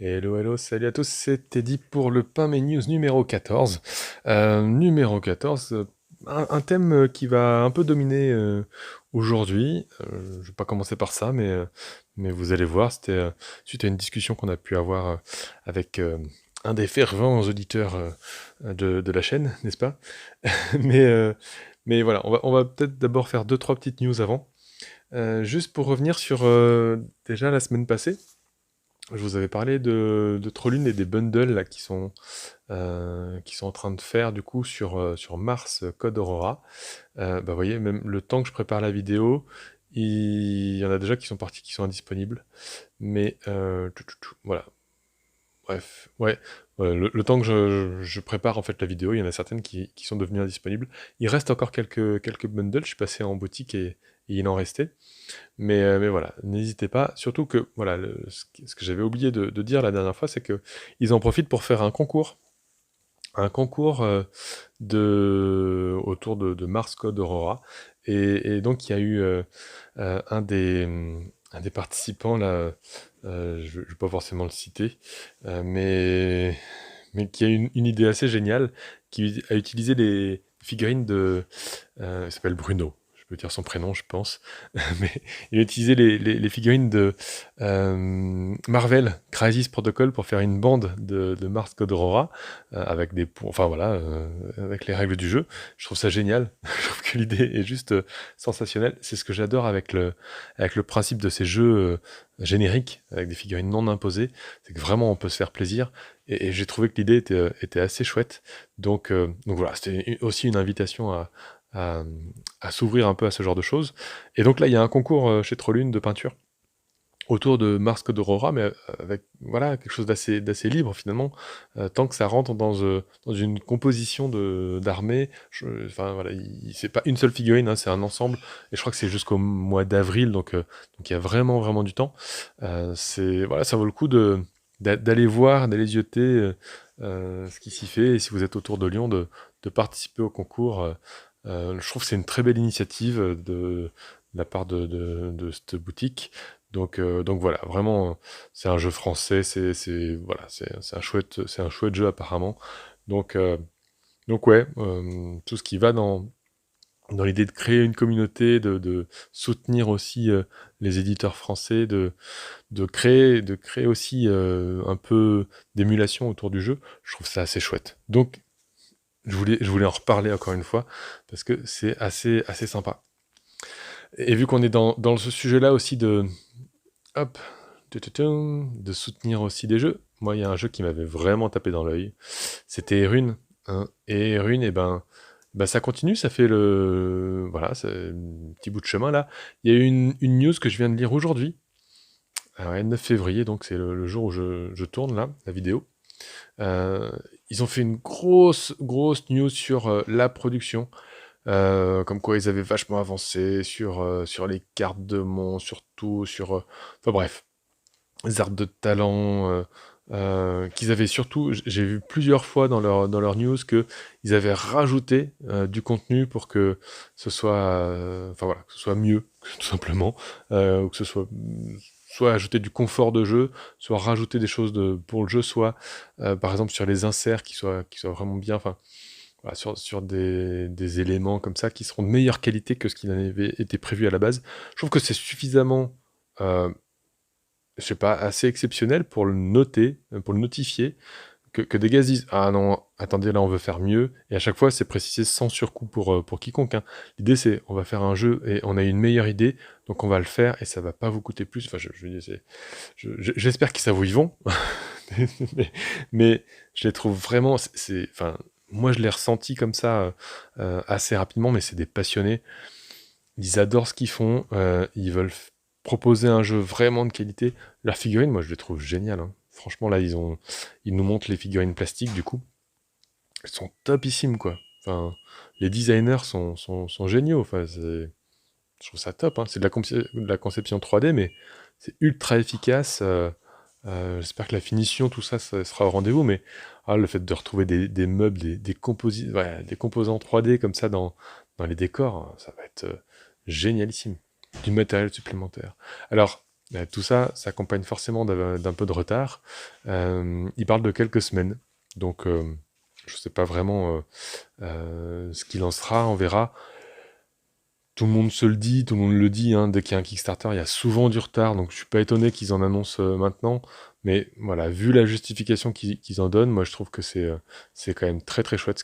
Hello, hello, salut à tous, c'est Teddy pour le Pain Mes News numéro 14. Numéro 14, un thème qui va un peu dominer aujourd'hui. Je vais pas commencer par ça, mais vous allez voir, c'était suite à une discussion qu'on a pu avoir avec un des fervents auditeurs de la chaîne, n'est-ce pas? Mais, euh, mais voilà, on va peut-être d'abord faire deux, trois petites news avant. Juste pour revenir sur déjà la semaine passée. Je vous avais parlé de Trollune et des bundles là, qui sont en train de faire du coup sur Mars Code Aurora. Vous voyez, même le temps que je prépare la vidéo, il y en a déjà qui sont partis, qui sont indisponibles. Mais voilà, bref, ouais, le temps que je prépare en fait la vidéo, il y en a certaines qui sont devenues indisponibles. Il reste encore quelques bundles, je suis passé en boutique et il en restait. Mais voilà, n'hésitez pas. Surtout que, voilà, ce que j'avais oublié de dire la dernière fois, c'est que ils en profitent pour faire un concours. Un concours autour de Mars Code Aurora. Et donc, il y a eu un des participants, là, je ne vais pas forcément le citer, mais qui a une idée assez géniale, qui a utilisé les figurines il s'appelle Bruno. Je peux dire son prénom, je pense. Mais il a utilisé les figurines de Marvel Crisis Protocol pour faire une bande de Mars Code Aurora avec enfin voilà, avec les règles du jeu. Je trouve ça génial. Je trouve que l'idée est juste sensationnelle. C'est ce que j'adore avec le principe de ces jeux génériques avec des figurines non imposées. C'est que vraiment on peut se faire plaisir. Et j'ai trouvé que l'idée était assez chouette. Donc voilà, c'était aussi une invitation à, à s'ouvrir un peu à ce genre de choses. Et donc là, il y a un concours chez Trollune de peinture autour de Mars Code Aurora, mais avec voilà, quelque chose d'assez libre finalement, tant que ça rentre dans une composition d'armée. Enfin voilà, c'est pas une seule figurine, hein, c'est un ensemble, et je crois que c'est jusqu'au mois d'avril, donc il y a vraiment vraiment du temps. Voilà, ça vaut le coup d'aller voir, d'aller zioter ce qui s'y fait, et si vous êtes autour de Lyon, de participer au concours. Je trouve que c'est une très belle initiative de la part de cette boutique. Donc voilà, vraiment, c'est un jeu français, voilà, c'est un chouette jeu apparemment. Donc, euh, donc ouais, tout ce qui va dans l'idée de créer une communauté, de soutenir aussi les éditeurs français, de créer aussi un peu d'émulation autour du jeu, je trouve ça assez chouette. Donc je voulais en reparler encore une fois, parce que c'est assez sympa. Et vu qu'on est dans ce sujet-là aussi hop, de soutenir aussi des jeux, moi il y a un jeu qui m'avait vraiment tapé dans l'œil, c'était Rune, hein. Et Rune, et ben ça continue, ça fait voilà, c'est un petit bout de chemin là. Il y a eu une news que je viens de lire aujourd'hui, ah ouais, 9 février, donc c'est le jour où je tourne là, la vidéo. Euh, Ils ont fait une grosse, grosse news sur la production. Comme quoi ils avaient vachement avancé sur les cartes de monstres, sur tout, enfin bref, les arbres de talent, qu'ils avaient surtout, j'ai vu plusieurs fois dans leur news que ils avaient rajouté du contenu pour que ce soit, enfin voilà, que ce soit mieux, tout simplement, ou que ce soit ajouter du confort de jeu, soit rajouter des choses pour le jeu, soit par exemple sur les inserts qui soient vraiment bien, enfin voilà, sur des éléments comme ça qui seront de meilleure qualité que ce qui avait été prévu à la base. Je trouve que c'est suffisamment, euh, je sais pas, assez exceptionnel pour le noter, pour le notifier, que des gars se disent «Ah non, attendez, là on veut faire mieux», et à chaque fois c'est précisé sans surcoût pour quiconque, hein. L'idée c'est on va faire un jeu et on a une meilleure idée, donc on va le faire et ça va pas vous coûter plus. Enfin, je veux dire, j'espère qu'ils savent où ils vont, mais, mais je les trouve vraiment, enfin, moi je l'ai ressenti comme ça assez rapidement, mais c'est des passionnés. Ils adorent ce qu'ils font, ils veulent proposer un jeu vraiment de qualité. Leurs figurines, moi je les trouve géniales, hein. Franchement, là, ils nous montrent les figurines plastiques, du coup. Elles sont topissimes, quoi. Enfin, les designers sont géniaux. Enfin, je trouve ça top, hein. C'est de la conception 3D, mais c'est ultra efficace. J'espère que la finition, tout ça, ça sera au rendez-vous, mais le fait de retrouver des meubles, des composants 3D comme ça dans les décors, hein, ça va être génialissime. Du matériel supplémentaire. Alors, Tout ça s'accompagne forcément d'un peu de retard. Il parle de quelques semaines, donc je sais pas vraiment ce qu'il en sera, on verra. Tout le monde se le dit, tout le monde le dit, hein, dès qu'il y a un Kickstarter, il y a souvent du retard, donc je suis pas étonné qu'ils en annoncent maintenant. Mais voilà, vu la justification qu'ils en donnent, moi je trouve que c'est quand même très très chouette ce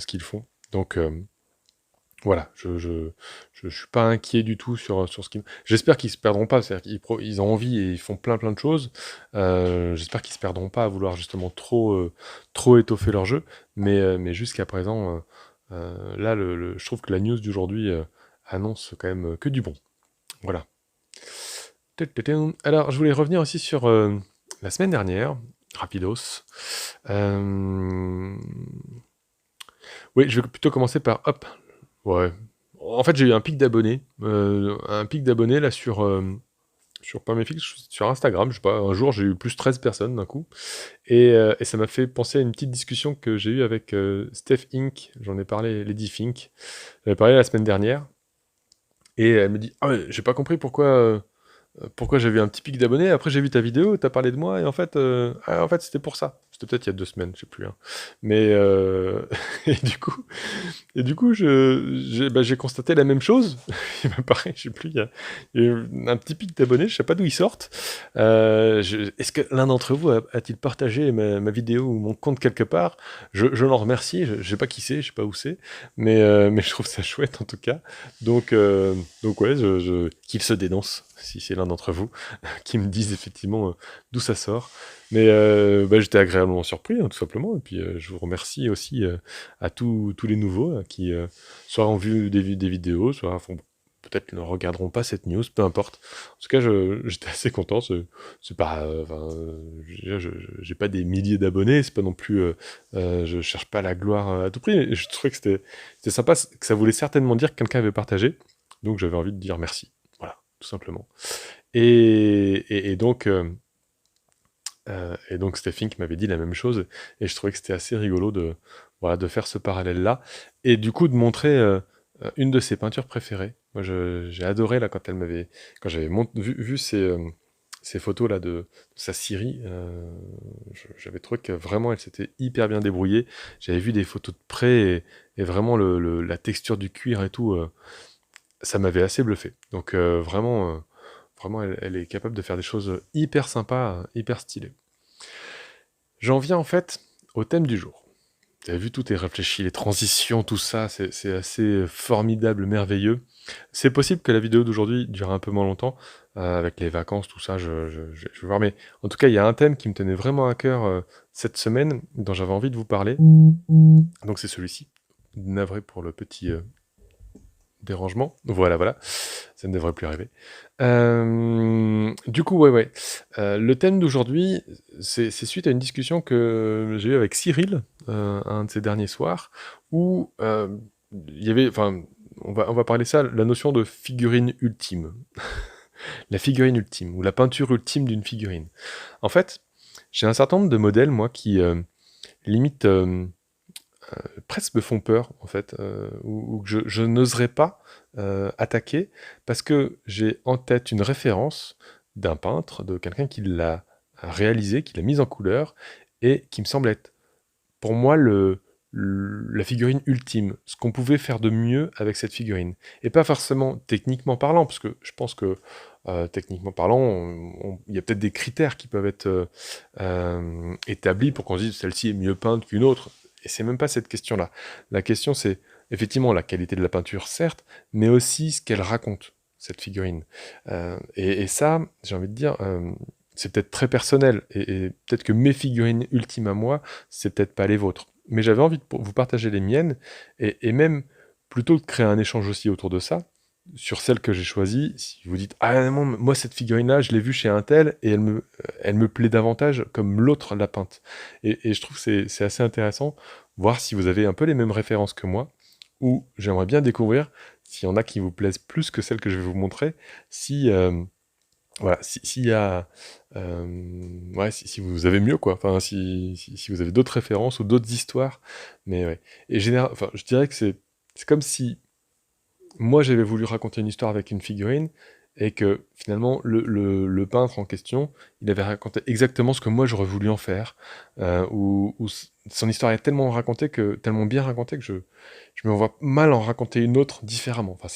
qu'ils font. Donc voilà, je suis pas inquiet du tout sur ce qu'ils... J'espère qu'ils se perdront pas, c'est-à-dire ils ont envie et ils font plein de choses. J'espère qu'ils se perdront pas à vouloir justement trop étoffer leur jeu. Mais jusqu'à présent, là, je trouve que la news d'aujourd'hui annonce quand même que du bon. Voilà. Alors, je voulais revenir aussi sur la semaine dernière, rapidos. Euh, Oui, je vais plutôt commencer par, hop, ouais. En fait, j'ai eu un pic d'abonnés là sur pas mes fixes, sur Instagram. Je sais pas, un jour j'ai eu plus 13 personnes d'un coup. Et ça m'a fait penser à une petite discussion que j'ai eue avec Steph Inc. J'en ai parlé, Lady Fink. J'en ai parlé la semaine dernière. Et elle me dit, ah ouais, j'ai pas compris pourquoi j'avais un petit pic d'abonnés. Après, j'ai vu ta vidéo, t'as parlé de moi, et en fait c'était pour ça. C'était peut-être il y a 2 semaines, je sais plus, hein. Mais et du coup, j'ai constaté la même chose. Il me paraît, je sais plus, il y a eu un petit pic d'abonnés, je sais pas d'où ils sortent. Est-ce que l'un d'entre vous a-t-il partagé ma vidéo ou mon compte quelque part? Je l'en remercie, je sais pas qui c'est, je sais pas où c'est, mais je trouve ça chouette en tout cas. Donc, donc ouais, qu'il se dénonce, si c'est l'un d'entre vous, qui me disent effectivement d'où ça sort. Mais bah, j'étais agréablement surpris, hein, tout simplement. Et puis je vous remercie aussi à tous les nouveaux qui soit ont vu des vidéos, soit peut-être ne regarderont pas cette news, peu importe. En tout cas, j'étais assez content. C'est pas, enfin, j'ai pas des milliers d'abonnés, c'est pas non plus, je cherche pas la gloire à tout prix. Mais je trouvais que c'était sympa, que ça voulait certainement dire que quelqu'un avait partagé. Donc j'avais envie de dire merci. Voilà, tout simplement. Et donc Stephen qui m'avait dit la même chose, et je trouvais que c'était assez rigolo voilà, de faire ce parallèle-là, et du coup de montrer une de ses peintures préférées. Moi j'ai adoré là quand j'avais vu ces photos là de sa scierie, j'avais trouvé que vraiment elle s'était hyper bien débrouillée. J'avais vu des photos de près, et vraiment la texture du cuir et tout, ça m'avait assez bluffé. Donc vraiment elle est capable de faire des choses hyper sympas, hyper stylées. J'en viens en fait au thème du jour. Vous avez vu, tout est réfléchi, les transitions, tout ça, c'est assez formidable, merveilleux. C'est possible que la vidéo d'aujourd'hui dure un peu moins longtemps, avec les vacances, tout ça, je vais voir. Mais en tout cas, il y a un thème qui me tenait vraiment à cœur cette semaine, dont j'avais envie de vous parler. Donc c'est celui-ci. Navré pour le petit dérangement. Voilà, ça ne devrait plus arriver. Du coup, ouais. Le thème d'aujourd'hui, c'est suite à une discussion que j'ai eue avec Cyril, un de ces derniers soirs, où il y avait, enfin, on va parler ça, la notion de figurine ultime. La figurine ultime, ou la peinture ultime d'une figurine. En fait, j'ai un certain nombre de modèles, moi, qui limite presque me font peur, en fait, ou que je n'oserais pas attaquer, parce que j'ai en tête une référence d'un peintre, de quelqu'un qui l'a réalisé, qui l'a mise en couleur, et qui me semble être, pour moi, la figurine ultime, ce qu'on pouvait faire de mieux avec cette figurine. Et pas forcément techniquement parlant, parce que je pense que techniquement parlant, il y a peut-être des critères qui peuvent être établis pour qu'on se dise celle-ci est mieux peinte qu'une autre. Et c'est même pas cette question-là. La question, c'est effectivement la qualité de la peinture, certes, mais aussi ce qu'elle raconte, cette figurine. Et ça, j'ai envie de dire, c'est peut-être très personnel, et peut-être que mes figurines ultimes à moi, c'est peut-être pas les vôtres. Mais j'avais envie de vous partager les miennes, et même plutôt de créer un échange aussi autour de ça, sur celle que j'ai choisie, si vous dites ah non, moi cette figurine-là, je l'ai vue chez un tel, et elle me plaît davantage comme l'autre l'a peinte. Et je trouve que c'est assez intéressant, voir si vous avez un peu les mêmes références que moi, ou j'aimerais bien découvrir s'il y en a qui vous plaisent plus que celles que je vais vous montrer, si voilà, s'il y a ouais, si vous avez mieux quoi, enfin si vous avez d'autres références ou d'autres histoires, mais ouais. Et enfin, je dirais que c'est comme si moi j'avais voulu raconter une histoire avec une figurine, et que finalement le peintre en question, il avait raconté exactement ce que moi j'aurais voulu en faire, son histoire est tellement racontée tellement bien racontée que je me vois mal en raconter une autre différemment. Enfin,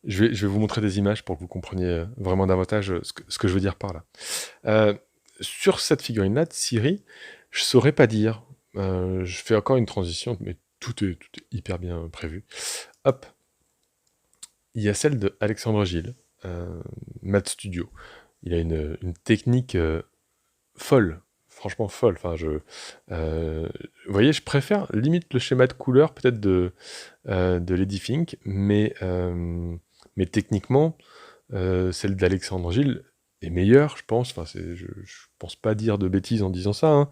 je vais vous montrer des images pour que vous compreniez vraiment davantage ce que je veux dire par là. Euh, sur cette figurine-là de Siri, je saurais pas dire. Je fais encore une transition, mais tout est hyper bien prévu. Hop, il y a celle de Alexandre Gilles, Math Studio. Il a une technique folle, franchement folle. Enfin, vous voyez, je préfère limite le schéma de couleur peut-être de Lady Fink, mais techniquement, celle d'Alexandre Gilles est meilleure, je pense. Enfin, je pense pas dire de bêtises en disant ça, hein.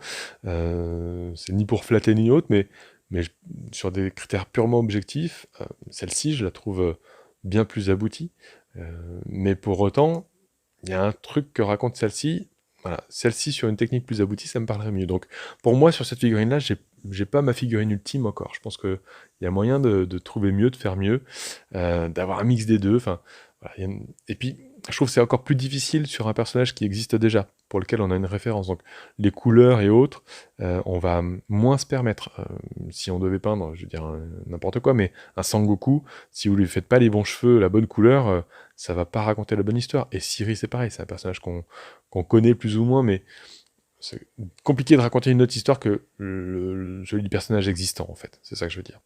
C'est ni pour flatter ni autre, mais sur des critères purement objectifs, celle-ci, je la trouve bien plus aboutie. Mais pour autant, il y a un truc que raconte celle-ci. Voilà, celle-ci sur une technique plus aboutie, ça me parlerait mieux. Donc, pour moi, sur cette figurine-là, j'ai pas ma figurine ultime encore. Je pense qu'il y a moyen de trouver mieux, de faire mieux, d'avoir un mix des deux. Enfin, voilà, et puis, je trouve que c'est encore plus difficile sur un personnage qui existe déjà, pour lequel on a une référence. Donc, les couleurs et autres, on va moins se permettre. Si on devait peindre, je veux dire n'importe quoi, mais un Sangoku, si vous lui faites pas les bons cheveux, la bonne couleur, ça va pas raconter la bonne histoire. Et Siri, c'est pareil, c'est un personnage qu'on connaît plus ou moins, mais c'est compliqué de raconter une autre histoire que le joli personnage existant, en fait. C'est ça que je veux dire.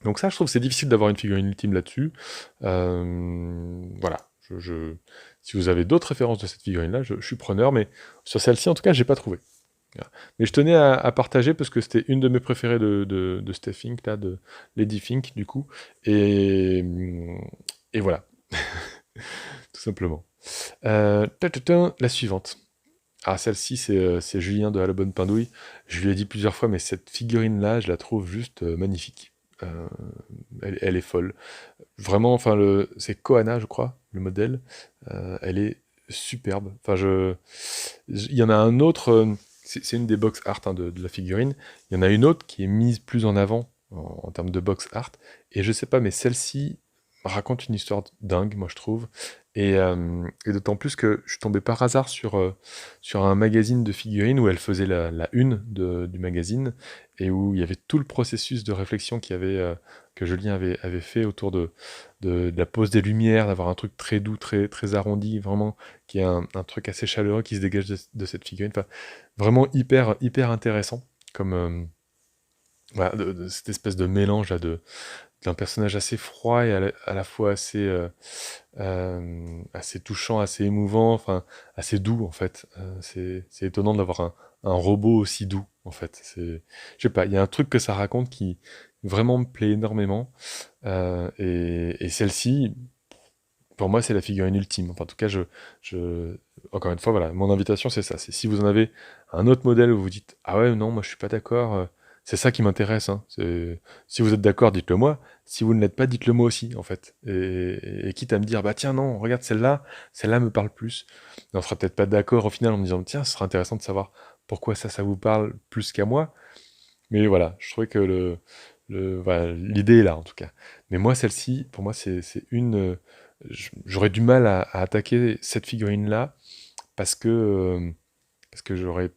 Donc ça, je trouve que c'est difficile d'avoir une figurine ultime là-dessus. Voilà. Si vous avez d'autres références de cette figurine-là, je suis preneur, mais sur celle-ci, en tout cas, j'ai pas trouvé. Voilà. Mais je tenais à partager parce que c'était une de mes préférées de Steph Fink, là, de Lady Fink, du coup. Et, et voilà. Tout simplement. La suivante. Ah, celle-ci, c'est Julien de À la bonne Pindouille. Je lui ai dit plusieurs fois, mais cette figurine-là, je la trouve juste magnifique. Euh, elle est folle. Vraiment, enfin, c'est Koana, je crois, le modèle. Elle est superbe. Enfin, il y en a un autre, c'est une des box art hein, de la figurine. Il y en a une autre qui est mise plus en avant en termes de box art. Et je sais pas, mais celle-ci raconte une histoire dingue, moi je trouve. Et d'autant plus que je suis tombé par hasard sur un magazine de figurines où elle faisait la une du magazine et où il y avait tout le processus de réflexion que Julien avait fait autour de la pose des lumières, d'avoir un truc très doux, très, très arrondi, vraiment, qui est un truc assez chaleureux qui se dégage de cette figurine. Enfin, vraiment hyper, hyper intéressant comme voilà, de cette espèce de mélange là, d'un personnage assez froid et à la fois assez touchant, assez émouvant, enfin assez doux en fait. C'est étonnant d'avoir un robot aussi doux en fait. Je sais pas, il y a un truc que ça raconte qui vraiment me plaît énormément. Et celle-ci, pour moi, c'est la figurine ultime. Enfin, en tout cas, encore une fois, voilà, mon invitation, c'est ça. C'est si vous en avez un autre modèle où vous dites, ah ouais, non, moi je suis pas d'accord, c'est ça qui m'intéresse, hein. Si vous êtes d'accord, dites-le moi. Si vous ne l'êtes pas, dites-le moi aussi, en fait. Et quitte à me dire, bah tiens, non, regarde celle-là me parle plus. Et on sera peut-être pas d'accord au final en me disant, tiens, ce sera intéressant de savoir pourquoi ça vous parle plus qu'à moi. Mais voilà, je trouvais que voilà, l'idée est là, en tout cas. Mais moi, celle-ci, pour moi, c'est j'aurais du mal à attaquer cette figurine-là parce que j'aurais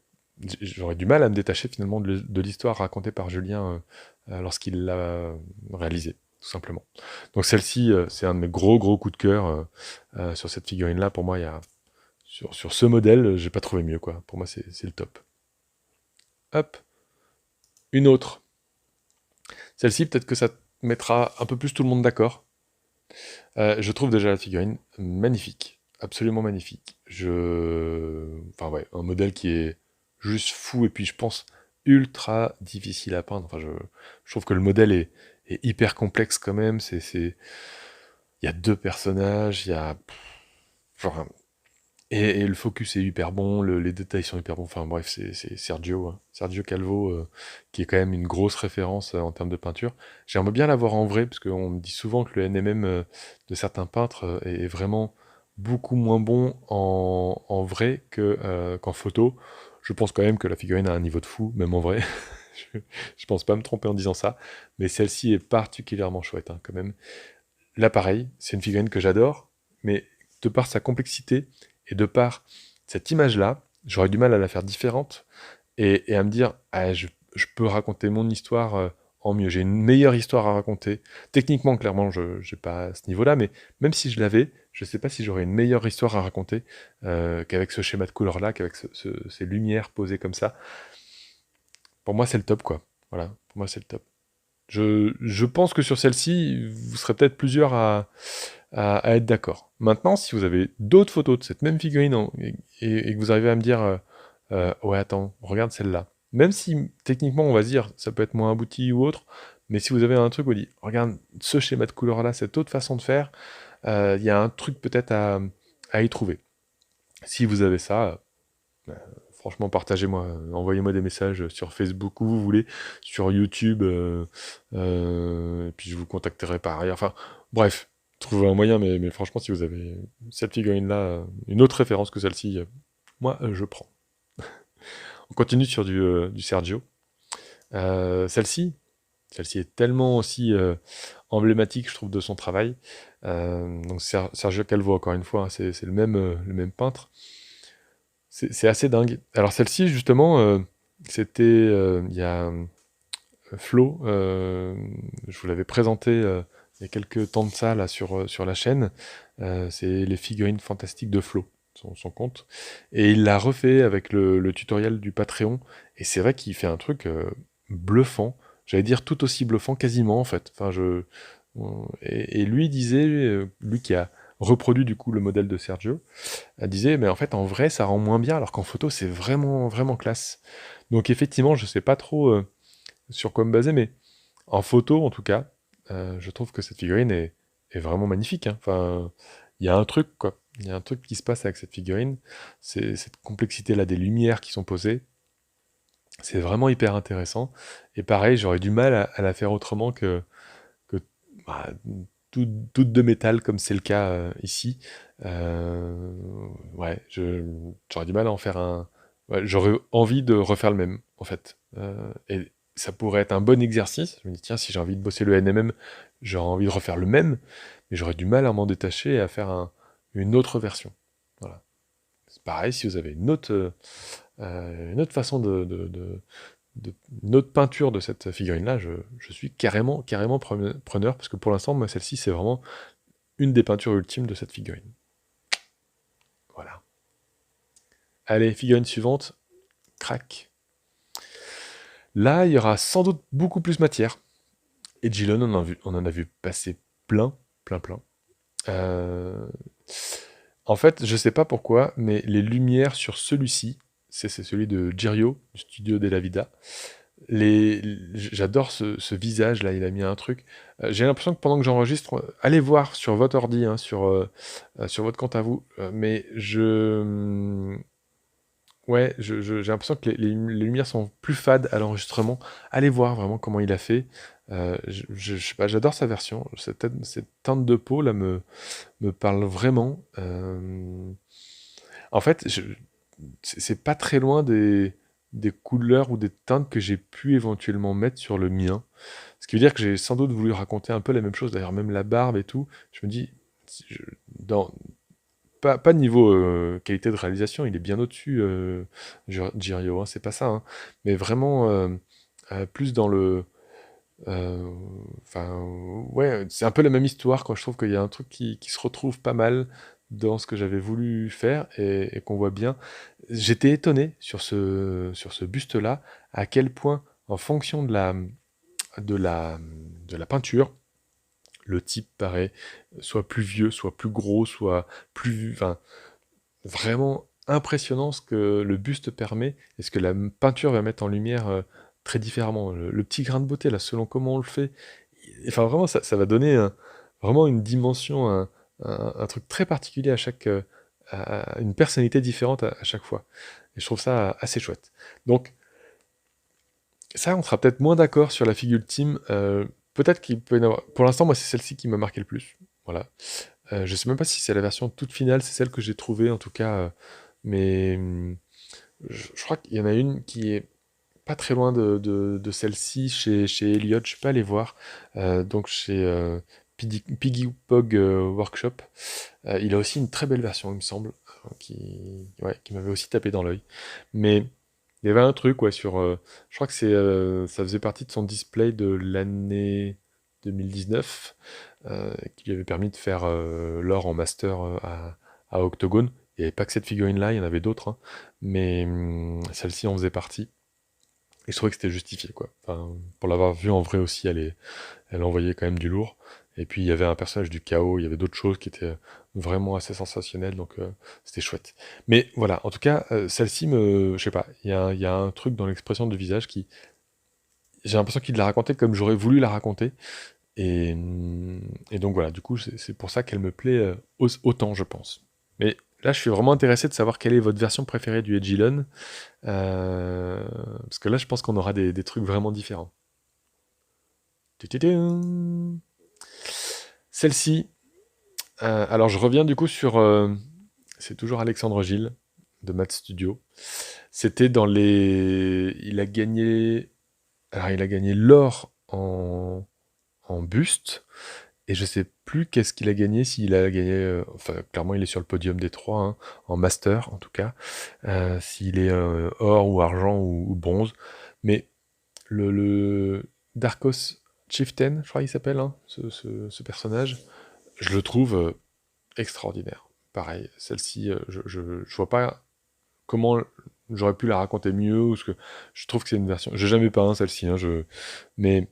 du mal à me détacher finalement de l'histoire racontée par Julien lorsqu'il l'a réalisée, tout simplement. Donc celle-ci, c'est un de mes gros gros coups de cœur sur cette figurine-là. Pour moi, sur ce modèle, j'ai pas trouvé mieux, quoi. Pour moi, c'est le top. Hop, une autre. Celle-ci, peut-être que ça mettra un peu plus tout le monde d'accord. Je trouve déjà la figurine magnifique, absolument magnifique. Enfin ouais, un modèle qui est juste fou et puis je pense ultra difficile à peindre. Enfin, je trouve que le modèle est hyper complexe quand même. Il y a deux personnages, il y a, enfin, et le focus est hyper bon, les détails sont hyper bons. Enfin bref, c'est Sergio, hein. Sergio Calvo, qui est quand même une grosse référence en termes de peinture. J'aimerais bien l'avoir en vrai, parce qu'on me dit souvent que le NMM de certains peintres est vraiment beaucoup moins bon en vrai qu'en photo. Je pense quand même que la figurine a un niveau de fou, même en vrai. je, je pense pas me tromper en disant ça, mais celle-ci est particulièrement chouette, hein, quand même. Là, pareil, c'est une figurine que j'adore, mais de par sa complexité et de par cette image-là, j'aurais du mal à la faire différente et à me dire, ah, je peux raconter mon histoire en mieux. J'ai une meilleure histoire à raconter. Techniquement, clairement, je n'ai pas ce niveau-là, mais même si je l'avais, je ne sais pas si j'aurais une meilleure histoire à raconter qu'avec ce schéma de couleur-là, qu'avec ces lumières posées comme ça. Pour moi, c'est le top, quoi. Voilà, pour moi, c'est le top. Je pense que sur celle-ci, vous serez peut-être plusieurs à être d'accord. Maintenant, si vous avez d'autres photos de cette même figurine et que vous arrivez à me dire ouais, attends, regarde celle-là. Même si techniquement, on va se dire ça peut être moins abouti ou autre, mais si vous avez un truc où vous dites regarde ce schéma de couleur-là, cette autre façon de faire, il y a un truc peut-être à y trouver. Si vous avez ça, franchement, partagez-moi, envoyez-moi des messages sur Facebook où vous voulez, sur YouTube, et puis je vous contacterai par ailleurs. Enfin, bref, trouvez un moyen, mais franchement, si vous avez cette figurine-là, une autre référence que celle-ci, moi, je prends. On continue sur du Sergio. Celle-ci, celle-ci est tellement aussi emblématique, je trouve, de son travail. Donc Sergio Calvo, encore une fois, hein, c'est le même peintre. C'est assez dingue. Alors celle-ci, justement, c'était il y a Flo, je vous l'avais présenté il y a quelques temps de ça là, sur la chaîne. C'est les figurines fantastiques de Flo, son compte. Et il l'a refait avec le tutoriel du Patreon. Et c'est vrai qu'il fait un truc bluffant. J'allais dire tout aussi bluffant, quasiment en fait. Enfin, et lui disait, lui qui a reproduit du coup le modèle de Sergio, elle disait, mais en fait, en vrai, ça rend moins bien, alors qu'en photo, c'est vraiment, vraiment classe. Donc, effectivement, je sais pas trop sur quoi me baser, mais en photo, en tout cas, je trouve que cette figurine est vraiment magnifique, hein. Enfin, il y a un truc, quoi. Il y a un truc qui se passe avec cette figurine. C'est cette complexité-là des lumières qui sont posées. C'est vraiment hyper intéressant. Et pareil, j'aurais du mal à la faire autrement que bah, toutes de métal, comme c'est le cas ici. Euh, ouais, j'aurais du mal à en faire un. Ouais, j'aurais envie de refaire le même, en fait. Et ça pourrait être un bon exercice. Je me dis, tiens, si j'ai envie de bosser le NMM, j'aurais envie de refaire le même, mais j'aurais du mal à m'en détacher et à faire une autre version. Voilà. C'est pareil, si vous avez une autre façon une autre peinture de cette figurine-là, je suis carrément preneur, parce que pour l'instant, moi, celle-ci, c'est vraiment une des peintures ultimes de cette figurine. Voilà. Allez, figurine suivante, crac. Là, il y aura sans doute beaucoup plus matière. Et Gillon, on en a vu passer plein. Euh, En fait, je sais pas pourquoi, mais les lumières sur celui-ci, c'est celui de Girio, du studio Della Vida. J'adore ce visage là, il a mis un truc. J'ai l'impression que pendant que j'enregistre, allez voir sur votre ordi, hein, sur votre compte à vous, mais ouais, j'ai l'impression que les lumières sont plus fades à l'enregistrement. Allez voir vraiment comment il a fait. Je sais pas, j'adore sa version. Cette teinte de peau là me parle vraiment. En fait, c'est pas très loin des couleurs ou des teintes que j'ai pu éventuellement mettre sur le mien. Ce qui veut dire que j'ai sans doute voulu raconter un peu la même chose, d'ailleurs même la barbe et tout. Je me dis, si dans, pas niveau qualité de réalisation, il est bien au-dessus, Girio, hein, c'est pas ça, hein. Mais vraiment plus dans le... euh, Enfin, ouais, c'est un peu la même histoire, quoi. Je trouve qu'il y a un truc qui se retrouve pas mal dans ce que j'avais voulu faire et qu'on voit bien. J'étais étonné sur ce buste-là, à quel point, en fonction de la, de la peinture, le type paraît soit plus vieux, soit plus gros, soit plus... Enfin, vraiment impressionnant ce que le buste permet et ce que la peinture va mettre en lumière très différemment. Le petit grain de beauté, là, selon comment on le fait, enfin vraiment, ça va donner vraiment une dimension, un truc très particulier à à une personnalité différente à chaque fois. Et je trouve ça assez chouette. Donc, ça, on sera peut-être moins d'accord sur la figure ultime. Peut-être qu'il peut y en avoir. Pour l'instant, moi, c'est celle-ci qui m'a marqué le plus. Voilà. Je sais même pas si c'est la version toute finale, c'est celle que j'ai trouvée en tout cas. Mais je crois qu'il y en a une qui est pas très loin de celle-ci chez Elliott. Je peux aller voir. Donc chez Piggy Pog Workshop. Il a aussi une très belle version, il me semble, qui m'avait aussi tapé dans l'œil. Mais il y avait un truc, ouais, je crois que ça faisait partie de son display de l'année 2019, qui lui avait permis de faire l'or en master à Octogone. Il n'y avait pas que cette figurine-là, il y en avait d'autres, hein, mais celle-ci en faisait partie. Et je trouvais que c'était justifié, quoi. Enfin, pour l'avoir vue en vrai aussi, elle envoyait quand même du lourd. Et puis il y avait un personnage du chaos, il y avait d'autres choses qui étaient vraiment assez sensationnelles, donc c'était chouette. Mais voilà, en tout cas, celle-ci je sais pas, il y a un truc dans l'expression du visage qui, j'ai l'impression qu'il l'a raconté comme j'aurais voulu la raconter. Et donc voilà, du coup, c'est pour ça qu'elle me plaît autant, je pense. Mais là, je suis vraiment intéressé de savoir quelle est votre version préférée du Edgilon, parce que là, je pense qu'on aura des trucs vraiment différents. Tududum. Celle-ci, alors je reviens du coup sur... c'est toujours Alexandre Gilles, de Math Studio. C'était dans les... Il a gagné... Alors il a gagné l'or en buste, et je sais plus qu'est-ce qu'il a gagné, s'il a gagné... enfin, clairement, il est sur le podium des trois, hein, en master, en tout cas. S'il est or ou argent ou bronze. Mais le Darkos Chieftain, je crois qu'il s'appelle, hein, ce personnage, je le trouve extraordinaire. Pareil, celle-ci, je vois pas comment j'aurais pu la raconter mieux, ou ce que je trouve que c'est une version. J'ai jamais peint celle-ci, hein, mais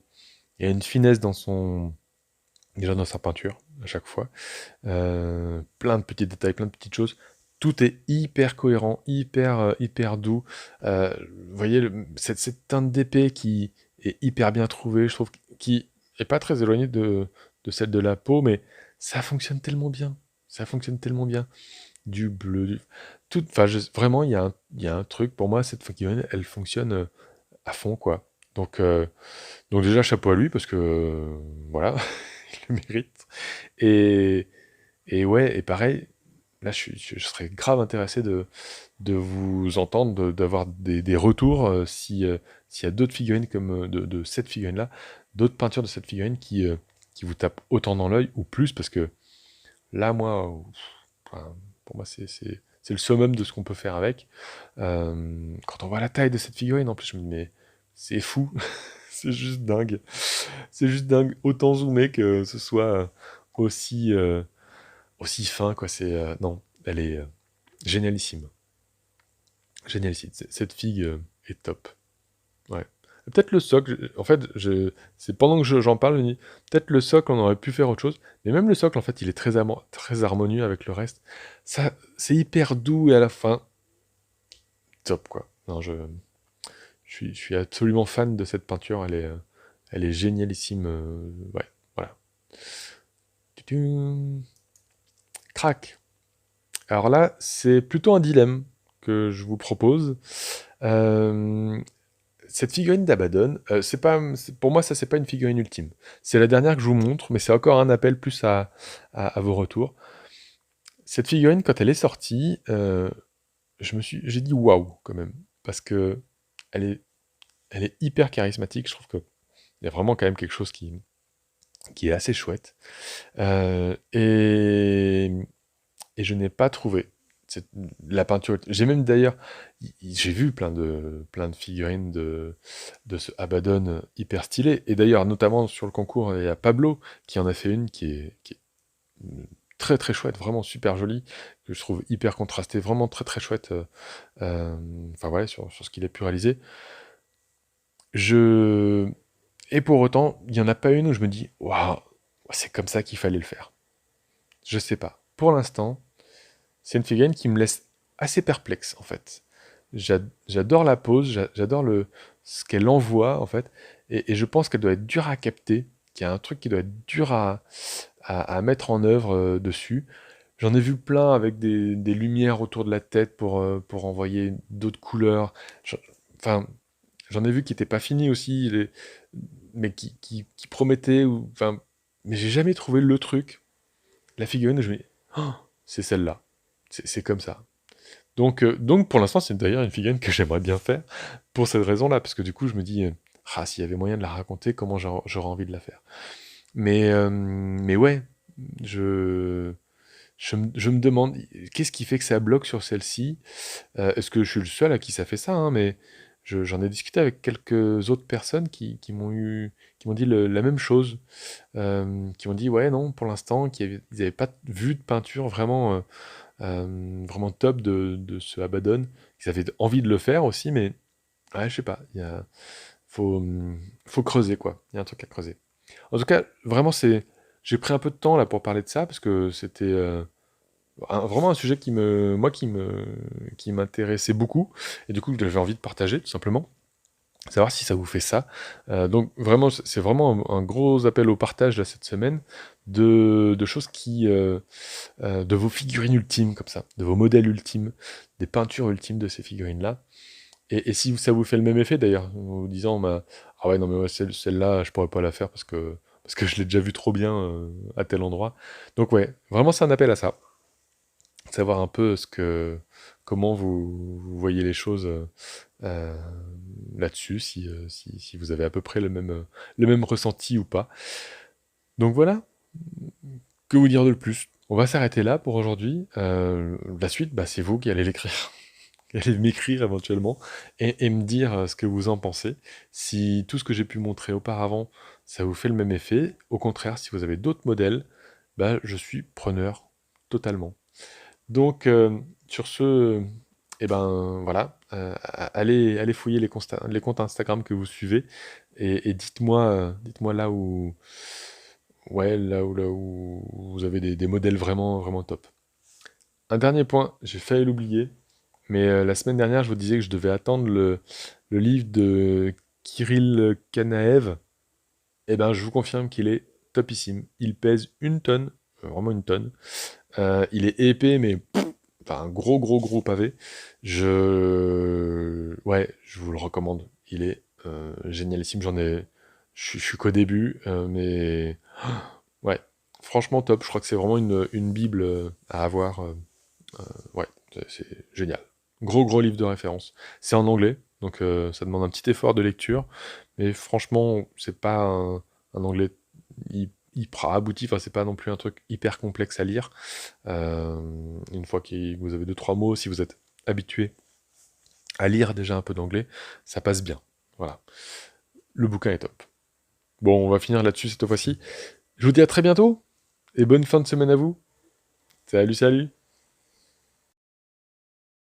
il y a une finesse déjà dans sa peinture à chaque fois, plein de petits détails, plein de petites choses. Tout est hyper cohérent, hyper doux. Vous voyez, cette teinte d'épée qui est hyper bien trouvée, je trouve, qui est pas très éloignée de celle de la peau, mais ça fonctionne tellement bien. Ça fonctionne tellement bien. Du bleu, tout, enfin, vraiment, il y a un truc, pour moi, cette figurine, elle fonctionne à fond, quoi. Donc déjà, chapeau à lui, parce que, voilà, il le mérite. Et, et ouais, et pareil, là, je serais grave intéressé de vous entendre, d'avoir des retours, s'il y a d'autres figurines comme de cette figurine-là, d'autres peintures de cette figurine qui vous tapent autant dans l'œil, ou plus, parce que là, moi, enfin, pour moi, c'est le summum de ce qu'on peut faire avec. Quand on voit la taille de cette figurine, en plus, je me dis, mais c'est fou, c'est juste dingue. C'est juste dingue, autant zoomé que ce soit aussi, aussi fin, quoi. Non, elle est génialissime. Génialissime. Cette figue est top. Ouais. Peut-être le socle, en fait, c'est pendant que j'en parle, je me dis, peut-être le socle, on aurait pu faire autre chose, mais même le socle, en fait, il est très harmonieux avec le reste. Ça, c'est hyper doux, et à la fin, top, quoi. Non, je suis absolument fan de cette peinture, elle est génialissime. Ouais, voilà. Tudum. Crac. Alors là, c'est plutôt un dilemme que je vous propose. Euh, Cette figurine d'Abaddon, pour moi, ça, c'est pas une figurine ultime. C'est la dernière que je vous montre, mais c'est encore un appel plus à vos retours. Cette figurine, quand elle est sortie, j'ai dit waouh, quand même. Parce que elle est, elle est hyper charismatique. Je trouve qu'il y a vraiment quand même quelque chose qui est assez chouette. Et je n'ai pas trouvé la peinture. J'ai même d'ailleurs, j'ai vu plein de figurines de ce Abaddon hyper stylé. Et d'ailleurs, notamment sur le concours, il y a Pablo qui en a fait une qui est très très chouette, vraiment super jolie, que je trouve hyper contrastée, vraiment très très chouette. Enfin voilà, sur ce qu'il a pu réaliser. Je... Et pour autant, il n'y en a pas une où je me dis, waouh, c'est comme ça qu'il fallait le faire. Je sais pas. Pour l'instant, c'est une figurine qui me laisse assez perplexe, en fait. J'adore la pose, j'adore ce qu'elle envoie, en fait, et je pense qu'elle doit être dure à capter, qu'il y a un truc qui doit être dur à mettre en œuvre dessus. J'en ai vu plein avec des lumières autour de la tête pour envoyer d'autres couleurs. Enfin, j'en ai vu qui n'étaient pas finis aussi, mais qui promettaient, enfin, mais j'ai jamais trouvé le truc. La figurine, je me dis, oh, c'est celle-là. C'est comme ça. Donc pour l'instant, c'est d'ailleurs une figurine que j'aimerais bien faire, pour cette raison-là, parce que du coup, je me dis, ah, s'il y avait moyen de la raconter, comment j'aurais envie de la faire. Mais ouais, je, je me demande, qu'est-ce qui fait que ça bloque sur celle-ci? Est-ce que je suis le seul à qui ça fait ça, hein, mais j'en ai discuté avec quelques autres personnes qui m'ont dit la même chose, qui m'ont dit, ouais, non, pour l'instant, ils n'avaient pas vu de peinture vraiment top de ce Abaddon. Ils avaient envie de le faire aussi, mais ouais, je sais pas, faut, faut creuser, quoi. Il y a un truc à creuser. En tout cas, vraiment, j'ai pris un peu de temps là pour parler de ça, parce que c'était vraiment un sujet qui m'intéressait beaucoup, et du coup, j'avais envie de partager, tout simplement. Savoir si ça vous fait ça. Donc vraiment, c'est vraiment un gros appel au partage là, cette semaine de choses de vos figurines ultimes comme ça, de vos modèles ultimes, des peintures ultimes de ces figurines-là. Et si ça vous fait le même effet d'ailleurs, en vous disant bah, ah ouais non mais ouais, celle-là je pourrais pas la faire parce que je l'ai déjà vu trop bien à tel endroit. Donc ouais, vraiment c'est un appel à ça, savoir un peu comment vous voyez les choses euh, là-dessus, si vous avez à peu près le même ressenti ou pas. Donc voilà, que vous dire de plus? On va s'arrêter là pour aujourd'hui. La suite, bah, c'est vous qui allez l'écrire, qui allez m'écrire éventuellement et me dire ce que vous en pensez. Si tout ce que j'ai pu montrer auparavant, ça vous fait le même effet. Au contraire, si vous avez d'autres modèles, bah, je suis preneur totalement. Donc, sur ce, eh ben voilà, allez fouiller les comptes Instagram que vous suivez et dites-moi là où vous avez des modèles vraiment, vraiment top. Un dernier point, j'ai failli l'oublier, mais la semaine dernière, je vous disais que je devais attendre le livre de Kirill Kanaev. Eh ben, je vous confirme qu'il est topissime. Il pèse une tonne, vraiment une tonne. Il est épais, mais enfin, un gros, gros, gros pavé. Ouais, je vous le recommande. Il est génialissime. Je suis qu'au début, mais ouais, franchement top. Je crois que c'est vraiment une bible à avoir. Ouais, c'est génial. Gros, gros livre de référence. C'est en anglais, donc ça demande un petit effort de lecture, mais franchement, c'est pas un anglais hyper abouti. Enfin, c'est pas non plus un truc hyper complexe à lire. Une fois que vous avez deux, trois mots, si vous êtes habitué à lire déjà un peu d'anglais, ça passe bien. Voilà. Le bouquin est top. Bon, on va finir là-dessus cette fois-ci. Je vous dis à très bientôt et bonne fin de semaine à vous. Salut, salut!